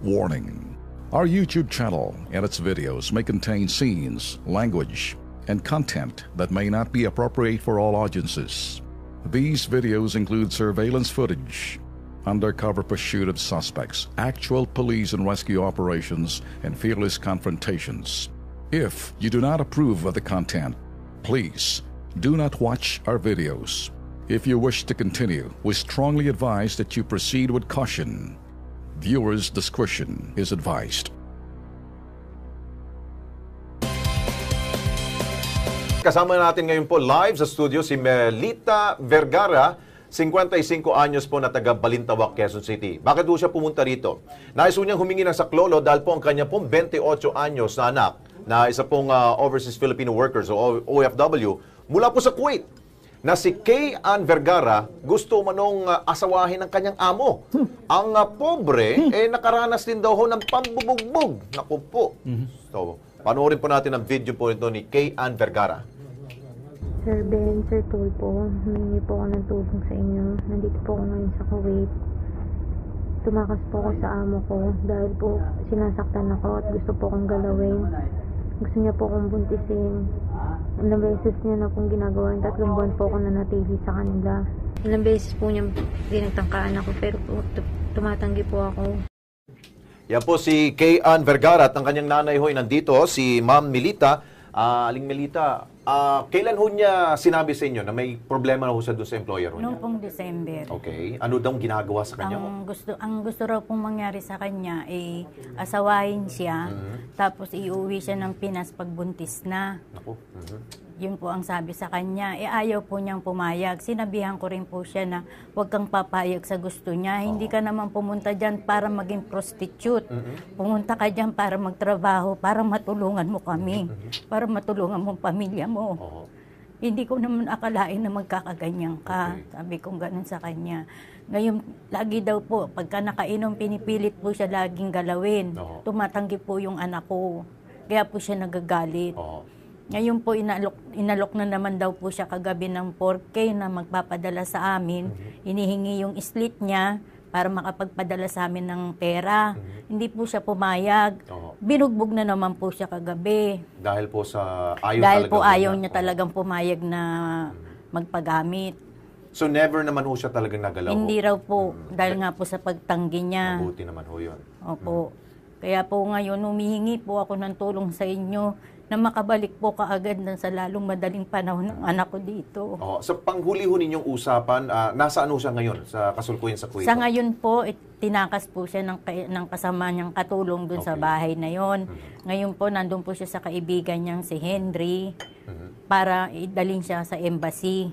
Warning: our YouTube channel and its videos may contain scenes, language, and content that may not be appropriate for all audiences. These videos include surveillance footage, undercover pursuit of suspects, actual police and rescue operations, and fearless confrontations. If you do not approve of the content, please do not watch our videos. If you wish to continue, we strongly advise that you proceed with caution. Viewers' discretion is advised. Kasama natin ngayon po live sa studio si Melita Vergara, 55 anyos po na taga Balintawak, Quezon City. Bakit po siya pumunta rito? Nais po niyang humingi ng saklolo dahil po ang kanya pong 28 anyos na anak na isa pong Overseas Filipino Workers o OFW mula po sa Kuwait na si Kay Ann Vergara gusto manong asawahin ng kanyang amo. Ang pobre, nakaranas din daw ho ng pambubugbog. Naku po. So, panoorin po natin ang video po ito ni Kay Ann Vergara. Sir Ben, Sir Tulpo, humingi po ako ng tulong sa inyo. Nandito po ako ngayon sa Kuwait. Tumakas po ako sa amo ko dahil po sinasaktan ako at gusto po akong galawin. Gusto niya po akong buntisin. Ilang beses niya na pong ginagawa. 3 buwan po ako na natili sa kanila. Ilang beses po niya pinagtangkaan ako pero po tumatanggi po ako. Yan po si Kay Ann Vergara at ang kanyang nanay ho'y nandito, si Ma'am Melita. Aling Melita, kailan ho niya sinabi sa inyo na may problema na ho siya doon sa employer ho niya? Noong pong December. Okay. Ano daw ginagawa sa kanya ho? Ang gusto raw pong mangyari sa kanya ay asawahin siya, tapos iuwi siya ng Pinas pagbuntis na. Naku. Yun po ang sabi sa kanya. Ayaw po niyang pumayag. Sinabihan ko rin po siya na huwag kang papayag sa gusto niya. Hindi ka naman pumunta dyan para maging prostitute. Pumunta ka dyan para magtrabaho, para matulungan mo kami, para matulungan mo ang pamilya mo. Hindi ko naman akalain na magkakaganyan ka. Sabi ko ganun sa kanya. Ngayon, lagi daw po, pagka nakainom, pinipilit po siya laging galawin. Tumatanggi po yung anak ko. Kaya po siya nagagalit. Ngayon po, inalok na naman daw po siya kagabi ng 4K na magpapadala sa amin. Hinihingi yung slit niya para makapagpadala sa amin ng pera. Hindi po siya pumayag. Binugbog na naman po siya kagabi. Dahil po sa ayaw niya talagang pumayag na magpagamit. So never naman ho siya talagang nagalaw? Hindi raw po, dahil nga po sa pagtanggi niya. Mabuti naman ho yun. Opo. Kaya po ngayon, humihingi po ako ng tulong sa inyo na makabalik po kaagad sa lalong madaling panahon ng anak ko dito. Sa panghuli ho ninyong usapan, nasaan ho siya ngayon sa kasulkuyan sa Kuwait? Sa ngayon po, tinakas po siya ng kasama niyang katulong dun sa bahay na yon. Ngayon po, nandun po siya sa kaibigan niyang si Henry para idalhin siya sa embassy.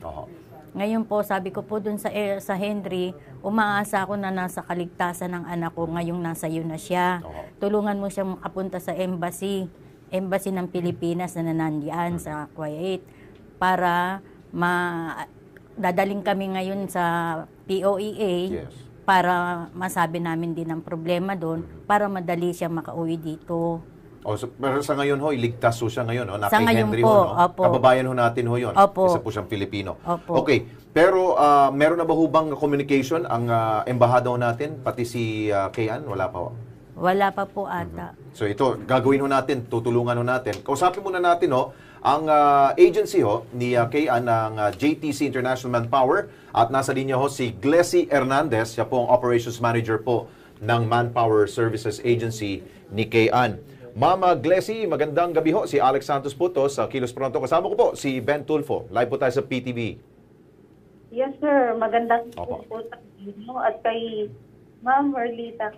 Ngayon po, sabi ko po dun sa Henry, umaasa ako na nasa kaligtasan ng anak ko, ngayong nasa iyo na siya. Tulungan mo siya makapunta sa embassy ng Pilipinas na nandiyan sa Kuwait para dadaling kami ngayon sa POEA para masabi namin din ang problema doon para madali siya makauwi dito. Pero sa ngayon ho, iligtas ho siya ngayon. Sa ngayon Henry po, ho, no? opo. Kababayan ho natin ho yun. Opo. Isa po siyang Pilipino. Opo. Okay, pero meron na ba ho bang communication ang embahada ho natin, pati si Kay Ann? Wala pa ho? Wala pa po ata. So ito, gagawin ho natin, tutulungan ho natin. Kausapin muna natin ho, ang agency ho ni Kay Ann ng JTC International Manpower at nasa linya ho si Glessy Hernandez, siya po ang Operations Manager po ng Manpower Services Agency ni Kay Ann. Mama Glessy, magandang gabi ho. Si Alex Santos po to sa Kilos Pronto. Kasama ko po si Ben Tulfo. Live po tayo sa PTV. Yes sir, magandang po sa inyo at kay Ma'am Merlita.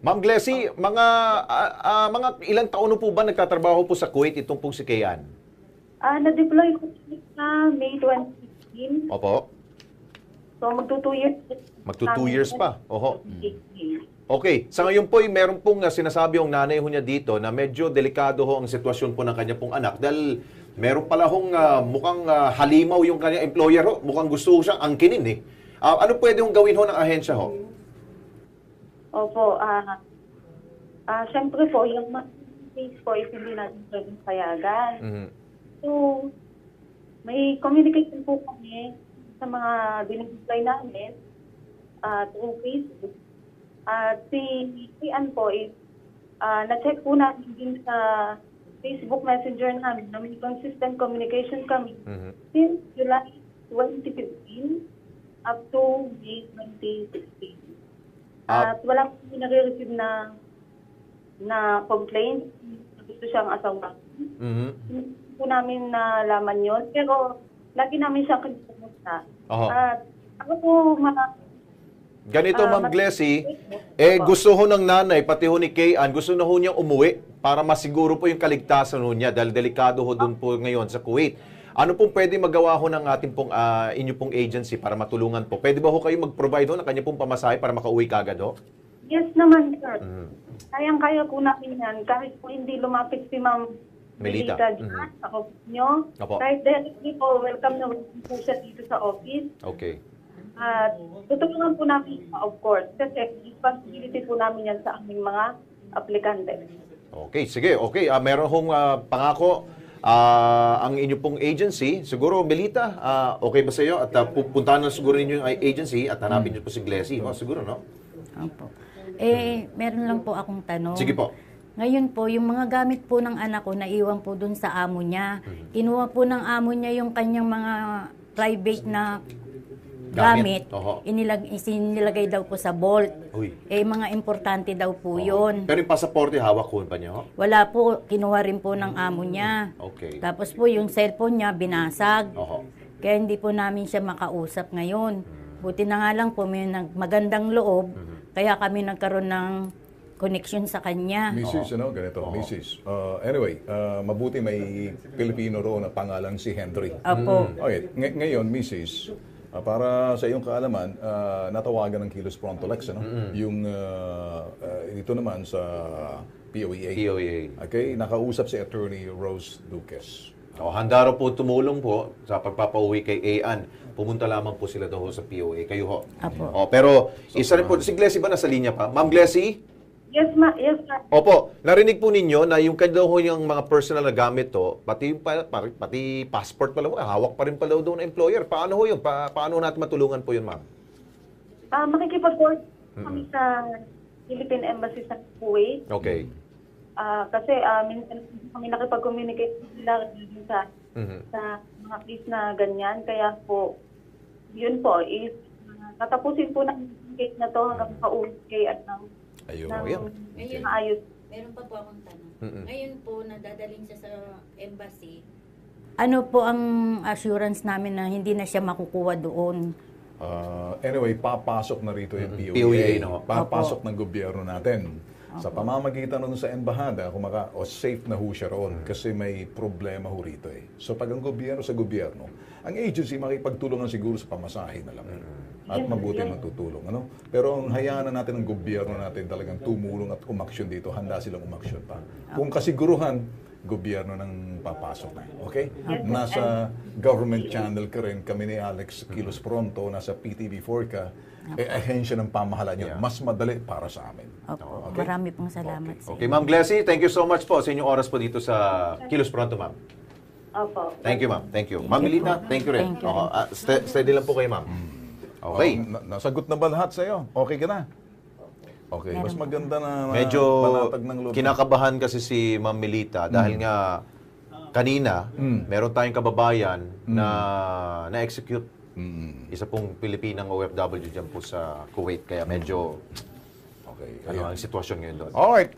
Ma'am Glessy, mga ilang taon po ba nagtatrabaho po sa Kuwait itong pong si Kay Ann? Na-deploy ko sa May 2016. Opo. So magto 2 years. Magto 2 years pa. Okay, sa ngayon po, meron pong sinasabi yung nanay ho niya dito na medyo delikado ho ang sitwasyon po ng kanya pong anak dahil meron pala hong mukhang halimaw yung kanya employer ho. Mukhang gusto ho siyang angkinin eh. Ano pwede hong gawin ho ng ahensya ho? Opo, siyempre po, yung case po is hindi natin pwedeng payagan. So, may communication po kami sa mga diniploy namin through Facebook. At si Ann po is, na-check po namin din sa Facebook Messenger namin na may consistent communication kami since July 2015 up to May 2016. At wala po nare-receive na complaint na gusto siyang asawa. Hindi po namin nalaman yun. Pero lagi namin siyang kinukumusta. At ako po Ganito, Ma'am Glessy, gusto ho ng nanay, pati ho ni Kay-Ann, gusto na ho niyang umuwi para masiguro po yung kaligtasan ho niya dahil delikado ho doon po ngayon sa Kuwait. Ano pong pwede magawa ho ng ating pong, inyo pong agency para matulungan po? Pwede ba ho kayo mag-provide ho ng kanya pong pamasahe para makauwi kagad ho? Yes naman, sir. Kayang-kaya po namin yan. Kahit po hindi lumapit si Ma'am Melita. dyan sa office nyo. Kahit directly po, welcome na welcome po siya dito sa office. Okay. At tutulungan po namin, of course, kasi responsibility po namin yan sa aming mga aplikante. Okay, sige. Okay, meron hong pangako ang inyo pong agency. Siguro, Melita, okay ba sa iyo? At pupuntahan na siguro ninyo yung agency at hanapin niyo po si Glessy. Siguro, no? Opo. Meron lang po akong tanong. Sige po. Ngayon po, yung mga gamit po ng anak ko, naiwan po dun sa amo niya. Kinuha po ng amo niya yung kanyang mga private na gamit. Inilagay daw po sa vault. Mga importante daw po yun. Pero yung pasaporte, hawak ko pa niyo? Wala po, kinuha rin po ng amo niya. Okay. Tapos po yung cellphone niya, binasag. Kaya hindi po namin siya makausap ngayon. Buti na nga lang po, may magandang loob. Kaya kami nagkaroon ng connection sa kanya. Mrs., ganito, Mrs. Anyway, mabuti may Pilipino roon na pangalan si Henry. Opo. Okay, ngayon, Mrs., para sa iyong kaalaman, natawagan ng Kilos Pronto Lex, yung ito naman sa POEA. Okay, nakausap si Attorney Rose Duques. Handa raw po tumulong po sa pagpapauwi kay Ann. Pumunta lamang po sila daw sa POA. Kayo ho. Apo. Pero isa rin po, si Glessy ba nasa linya pa? Ma'am Glessy? Yes, Yes, sir. Opo, narinig po ninyo na yung kanya daw yung mga personal na gamit to, pati passport pala mo, hawak pa rin pala doon ng employer. Paano ho yun? Paano natin matulungan po yun, ma'am? Makikipag-court kami sa Philippine Embassy sa Kuwait. Okay. Kasi minsan kami nakipag-communicate sila sa mga case na ganyan. Kaya po, yun po, is tatapusin po ng case na to hanggang pauwi kay at Ayun. maayos. Meron pa po akong tanong. Ngayon po, nadadaling siya sa embassy. Ano po ang assurance namin na hindi na siya makukuha doon? Anyway, papasok na rito yung POEA, POEA. Papasok ng gobyerno natin. Sa pamamagitan nun sa embahada, safe na ho siya roon kasi may problema ho rito eh. So pag ang gobyerno sa gobyerno, ang agency makipagtulungan siguro sa pamasahe na lang. At mabuti matutulong. Pero ang hayaan na natin ng gobyerno natin talagang tumulong at umaksyon dito. Handa silang umaksyon pa. Kung kasiguruhan, gobyerno nang papasok na. Okay? Nasa government channel ka rin. Kami ni Alex Kilos Pronto, nasa PTV4 ka. Ahensya ng pamahalaan yun. Mas madali para sa amin. Opo. Okay? Marami pong salamat sa Okay, Ma'am Glessy, thank you so much po sa inyong oras po dito sa Kilos Pronto, ma'am. Opo. Thank you, ma'am. Thank you. Ma'am Melita, thank you rin. Steady lang po kayo, ma'am. Okay. Nasagot na ba lahat sa'yo? Okay ka na? Okay, mas maganda na medyo panatag ng loob. kinakabahan kasi si Ma'am Melita dahil nga kanina meron tayong kababayan na na-execute. Isa pong Pilipinang OFW dyan po sa Kuwait kaya medyo ang sitwasyon ngayon doon. Alright.